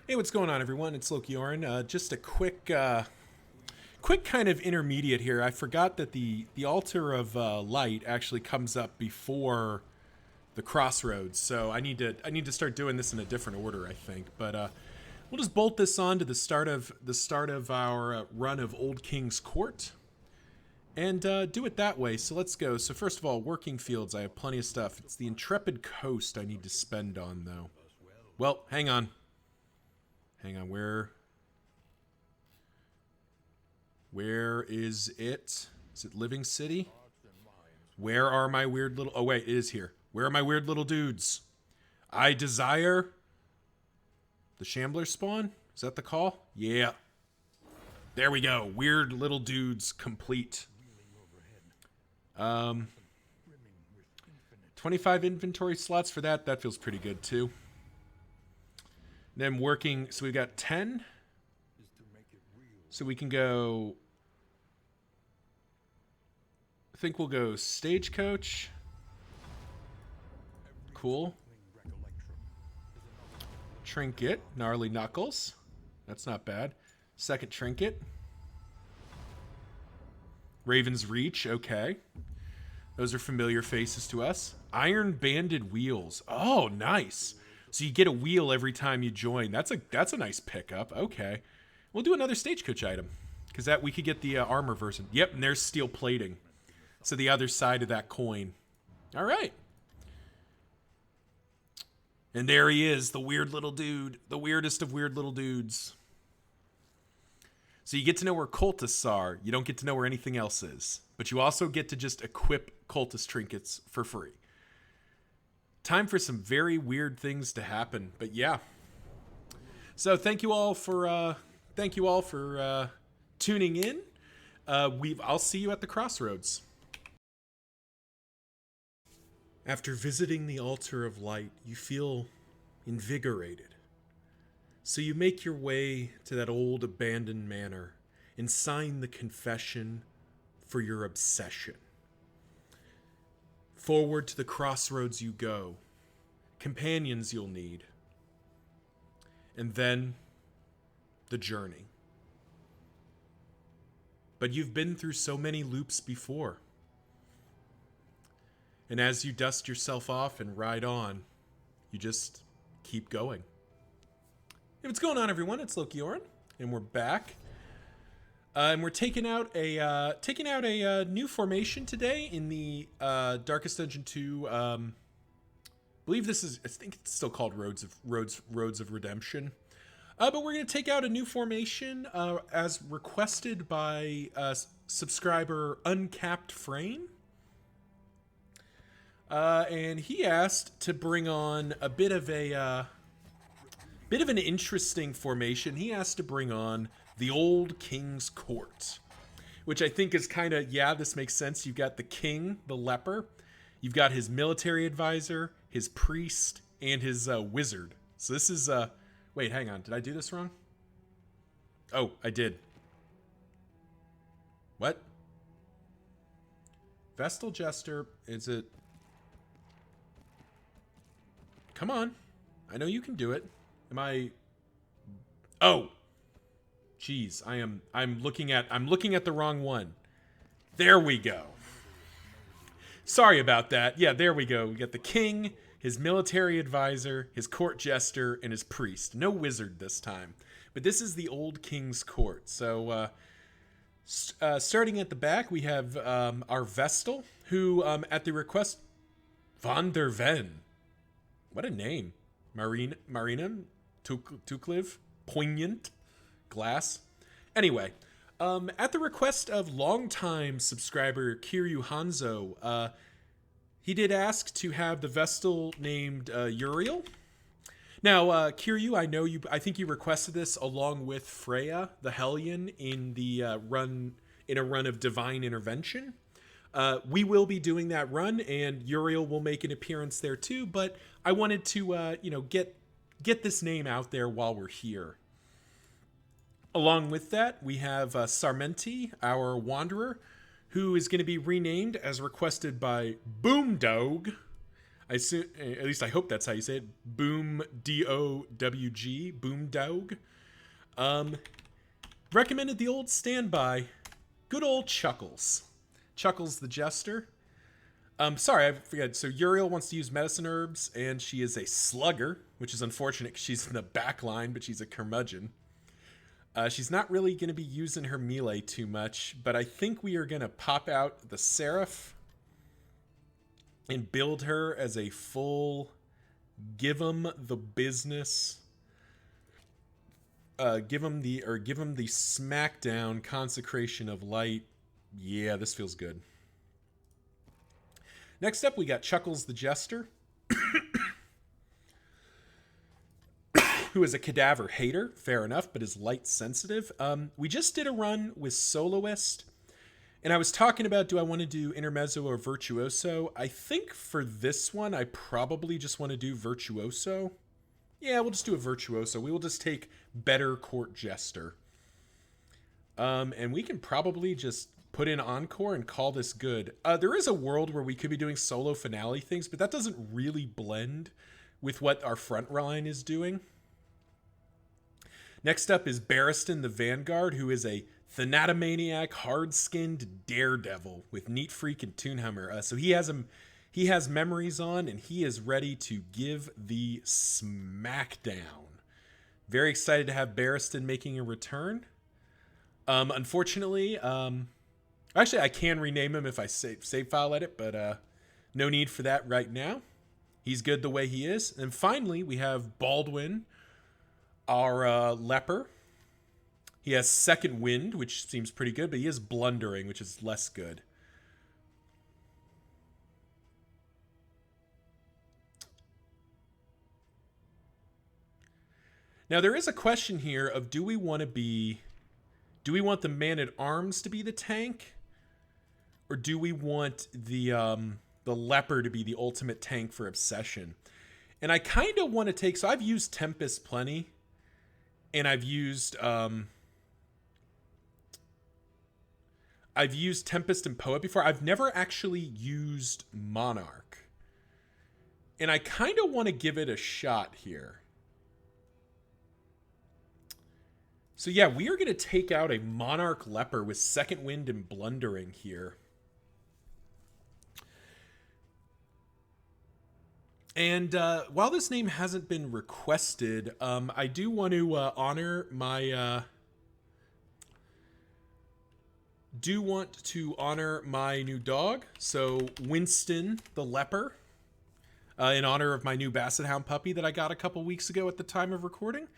Hey, what's going on, everyone? It's Loki Oren. Just a quick kind of intermediate here. I forgot that the altar of light actually comes up before the crossroads, so I need to start doing this in a different order, I think. But we'll just bolt this on to the start of our run of Old King's Court, and do it that way. So let's go. So first of all, working fields. I have plenty of stuff. It's the Intrepid Coast I need to spend on, though. Well, hang on. Hang on, where is it? Is it Living City? Where are my weird little... Oh, wait, it is here. Where are my weird little dudes? I desire... The Shambler spawn? Is that the call? Yeah. There we go. Weird little dudes complete. 25 inventory slots for that. That feels pretty good, too. Then working... So we've got 10. So we can go... I think we'll go Stagecoach. Cool. Trinket. Gnarly Knuckles. That's not bad. Second Trinket. Raven's Reach. Okay. Those are familiar faces to us. Iron Banded Wheels. Oh, nice. So you get a wheel every time you join. That's a nice pickup. Okay. We'll do another Stagecoach item. Because that we could get the armor version. Yep, and there's steel plating. So the other side of that coin. All right. And there he is, the weird little dude. The weirdest of weird little dudes. So you get to know where cultists are. You don't get to know where anything else is. But you also get to just equip cultist trinkets for free. Time for some very weird things to happen. But yeah. So thank you all for tuning in. I'll see you at the crossroads. After visiting the altar of light, you feel invigorated. So you make your way to that old abandoned manor and sign the confession for your obsession. Forward to the crossroads you go, companions you'll need, and then the journey. But you've been through so many loops before. And as you dust yourself off and ride on, you just keep going. Hey, what's going on, everyone? It's Loki Oren, and we're back. And we're taking out a new formation today in the Darkest Dungeon 2. I believe this is. I think it's still called Roads of Redemption. But we're going to take out a new formation as requested by subscriber Uncapped Frame. And he asked to bring on a bit of an interesting formation. He asked to bring on the Old King's Court, which I think is kind of, yeah, this makes sense. You've got the king, the leper. You've got his military advisor, his priest, and his wizard. So this is, wait, hang on. Did I do this wrong? Oh, I did. What? Vestal Jester, is it... Come on. I know you can do it. Am I... Oh. Jeez, I'm looking at the wrong one. There we go. Sorry about that. Yeah, there we go. We got the king, his military advisor, his court jester, and his priest. No wizard this time. But this is the Old King's Court. So, starting at the back, we have our Vestal, who, at the request... Von der Ven. What a name. Marina Tukliv, Poignant, Glass. Anyway, at the request of longtime subscriber Kiryu Hanzo, he did ask to have the Vestal named Uriel. Now, Kiryu, I think you requested this along with Freya, the Hellion, in a run of Divine Intervention. We will be doing that run, and Uriel will make an appearance there too, but I wanted to, get this name out there while we're here. Along with that, we have Sarmenti, our Wanderer, who is going to be renamed as requested by Boomdog. I assume, at least I hope that's how you say it. Boom D-O-W-G. Boom Dog. Recommended the old standby. Good old Chuckles. Chuckles the Jester. Sorry, I forgot. So Uriel wants to use medicine herbs, and she is a slugger, which is unfortunate because she's in the back line, but she's a curmudgeon. She's not really going to be using her melee too much, but I think we are going to pop out the Seraph and build her as a full give 'em the business. Give him the Smackdown Consecration of Light. Yeah, this feels good. Next up, we got Chuckles the Jester, who is a cadaver hater, fair enough, but is light sensitive. We just did a run with Soloist, and I was talking about, do I want to do Intermezzo or Virtuoso? I think for this one, I probably just want to do Virtuoso. Yeah, we'll just do a Virtuoso. We will just take Better Court Jester. And we can probably just put in Encore and call this good. There is a world where we could be doing solo finale things, but that doesn't really blend with what our front line is doing. Next up is Barristan the Vanguard, who is a Thanatomaniac, hard-skinned daredevil with Neat Freak and Toonhammer. So he has memories on, and he is ready to give the smackdown. Very excited to have Barristan making a return. Unfortunately, actually, I can rename him if I save file edit, but no need for that right now. He's good the way he is. And finally, we have Baldwin, our leper. He has Second Wind, which seems pretty good, but he is Blundering, which is less good. Now, there is a question here of, do we want the Man-at-Arms to be the tank? Or do we want the leper to be the ultimate tank for Obsession? And I kind of want to take... So I've used Tempest plenty. And I've used Tempest and Poet before. I've never actually used Monarch. And I kind of want to give it a shot here. So yeah, we are going to take out a Monarch Leper with Second Wind and Blundering here. And while this name hasn't been requested, I do want to honor my... my new dog. So Winston the Leper, in honor of my new Basset Hound puppy that I got a couple weeks ago at the time of recording.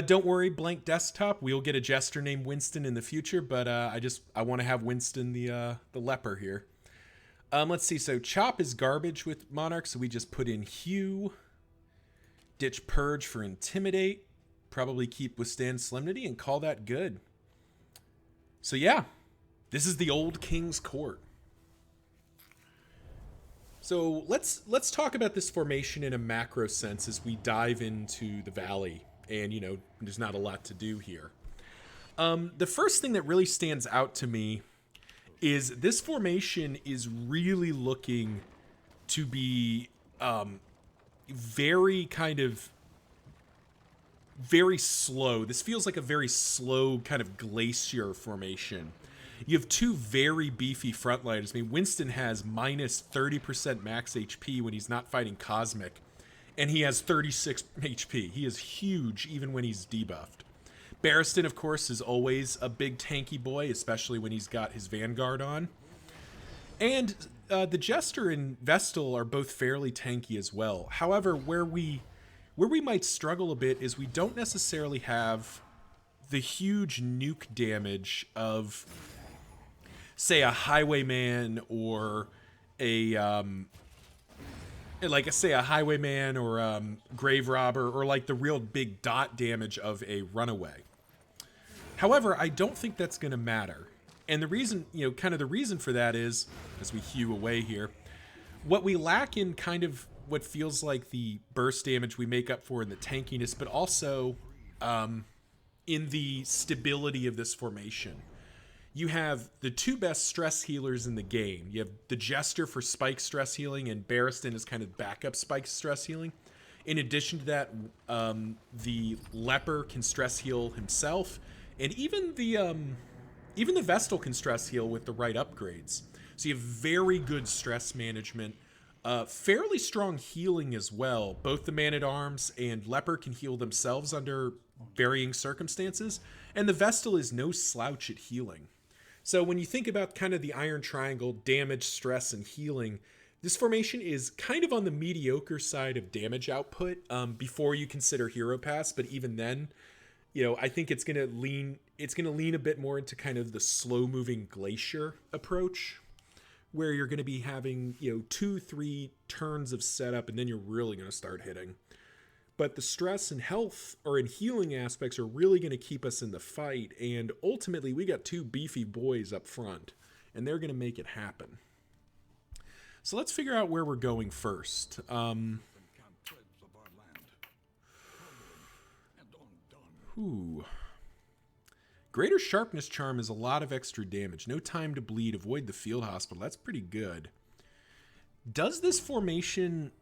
Don't worry, blank desktop. We'll get a jester named Winston in the future, but I want to have Winston the leper here. Let's see. So Chop is garbage with Monarch, so we just put in Hue. Ditch Purge for Intimidate. Probably keep Withstand Solemnity and call that good. So yeah, this is the old King's Court. So let's talk about this formation in a macro sense as we dive into the Valley. And, you know, there's not a lot to do here. The first thing that really stands out to me is this formation is really looking to be very slow. This feels like a very slow kind of glacier formation. You have two very beefy frontliners. I mean, Winston has minus 30% max HP when he's not fighting Cosmic. And he has 36 HP. He is huge even when he's debuffed. Barristan, of course, is always a big tanky boy, especially when he's got his Vanguard on. And the Jester and Vestal are both fairly tanky as well. However, where we might struggle a bit is we don't necessarily have the huge nuke damage of, say, a Highwayman or a Highwayman or Grave Robber, or like the real big dot damage of a Runaway. However, I don't think that's going to matter. And the reason, the reason for that is, as we hew away here, what we lack in kind of what feels like the burst damage we make up for in the tankiness, but also in the stability of this formation. you have the two best stress healers in the game. You have the Jester for spike stress healing, and Barristan is kind of backup spike stress healing. In addition to that, the Leper can stress heal himself, and even the Vestal can stress heal with the right upgrades. So you have very good stress management, fairly strong healing as well. Both the Man-at-Arms and Leper can heal themselves under varying circumstances, and the Vestal is no slouch at healing. So when you think about kind of the Iron Triangle, damage, stress, and healing, this formation is kind of on the mediocre side of damage output before you consider Hero Pass, but even then, I think it's gonna lean a bit more into kind of the slow-moving Glacier approach, where you're gonna be having 2-3 turns of setup, and then you're really gonna start hitting. But the stress and health or in healing aspects are really going to keep us in the fight. And ultimately, we got two beefy boys up front, and they're going to make it happen. So let's figure out where we're going first. Greater Sharpness Charm is a lot of extra damage. No time to bleed. Avoid the field hospital. That's pretty good. Does this formation...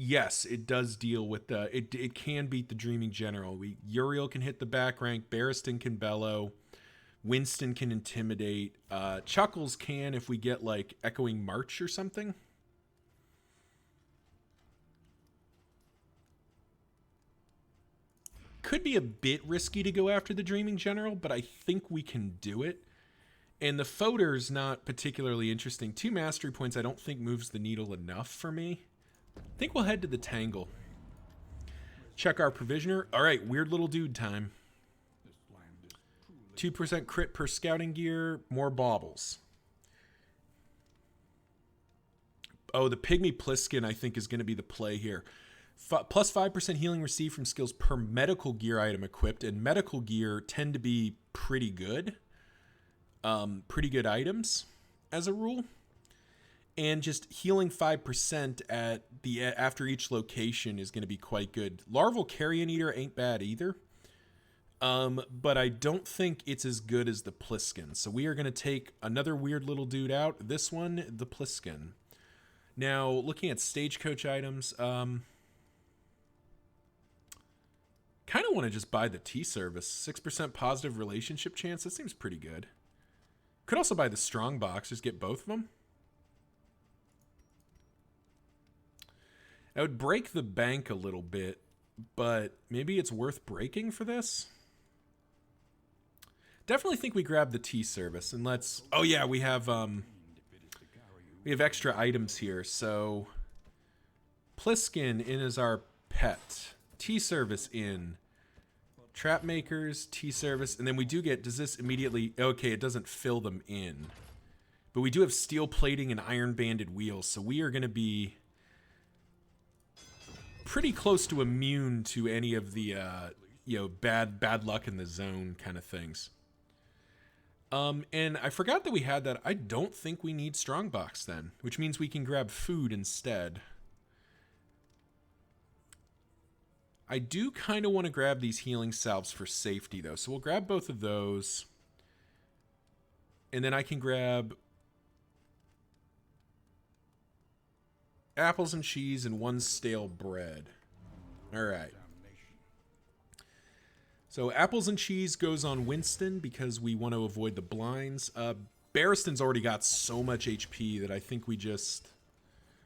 Yes, it does deal with the... It can beat the Dreaming General. Uriel can hit the back rank. Barristan can bellow. Winston can intimidate. Chuckles can if we get, like, Echoing March or something. Could be a bit risky to go after the Dreaming General, but I think we can do it. And the Foder's not particularly interesting. 2 mastery points I don't think moves the needle enough for me. I think we'll head to the Tangle. Check our provisioner. All right, weird little dude time. 2% crit per scouting gear, more baubles. Oh, the Pygmy Pliskin I think is going to be the play here. Plus 5% healing received from skills per medical gear item equipped, and medical gear tend to be pretty good. Pretty good items as a rule. And just healing 5% at the after each location is going to be quite good. Larval Carrion Eater ain't bad either. But I don't think it's as good as the Pliskin. So we are going to take another weird little dude out. This one, the Pliskin. Now, looking at Stagecoach items, kind of want to just buy the T-Service. 6% positive relationship chance. That seems pretty good. Could also buy the Strong Box. Just get both of them. I would break the bank a little bit, but maybe it's worth breaking for this. Definitely think we grab the T-Service, and let's... Oh yeah, we have extra items here. So Pliskin in as our pet. T-Service in. Trap Makers, T-Service, and then we do get... Does this immediately... Okay, it doesn't fill them in. But we do have steel plating and iron banded wheels, so we are going to be pretty close to immune to any of the bad luck in the zone kind of things. And I forgot that we had that. I don't think we need Strongbox then, which means we can grab food instead. I do kind of want to grab these healing salves for safety though, so we'll grab both of those. And then I can grab apples and cheese and 1 stale bread. All right. So apples and cheese goes on Winston because we want to avoid the blinds. Barristan's already got so much HP that I think we just...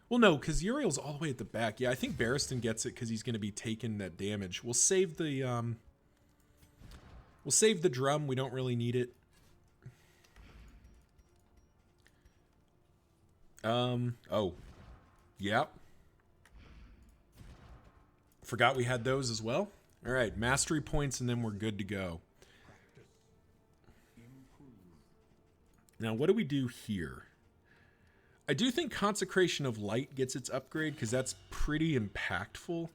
Well, no, because Uriel's all the way at the back. Yeah, I think Barristan gets it because he's going to be taking that damage. We'll save the drum. We don't really need it. Oh. Yep. Forgot we had those as well. All right, mastery points, and then we're good to go. Now, what do we do here? I do think Consecration of Light gets its upgrade, because that's pretty impactful.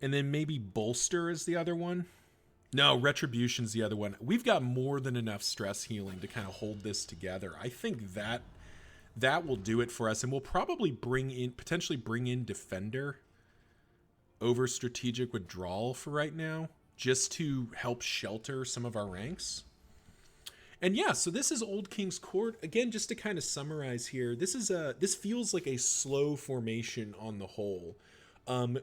And then maybe Bolster is the other one. No, Retribution's the other one. We've got more than enough stress healing to kind of hold this together. I think that will do it for us, and we'll probably potentially bring in Defender over Strategic Withdrawal for right now, just to help shelter some of our ranks. And yeah, so this is Old King's Court. Again, just to kind of summarize here, this feels like a slow formation on the whole.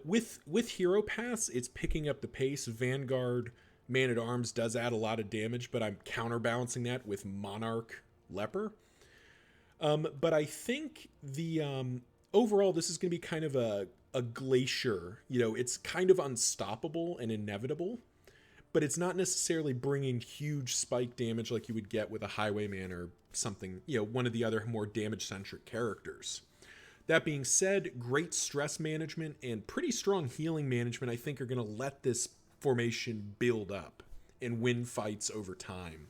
With Hero Pass, it's picking up the pace. Vanguard Man at Arms does add a lot of damage, but I'm counterbalancing that with Monarch Leper. But I think the overall this is going to be kind of a glacier. You know, it's kind of unstoppable and inevitable, but it's not necessarily bringing huge spike damage like you would get with a Highwayman or something, you know, one of the other more damage-centric characters. That being said, great stress management and pretty strong healing management, I think, are going to let this formation build up and win fights over time.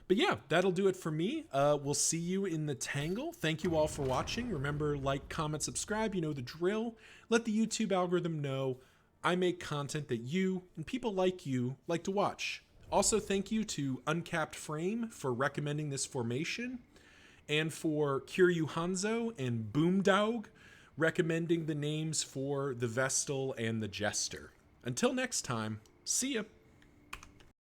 But yeah, that'll do it for me. We'll see you in the Tangle. Thank you all for watching. Remember, like, comment, subscribe. You know the drill. Let the YouTube algorithm know I make content that you and people like you like to watch. Also, thank you to Uncapped Frame for recommending this formation, and for Kiryu Hanzo and Boomdog recommending the names for the Vestal and the Jester. Until next time, see ya!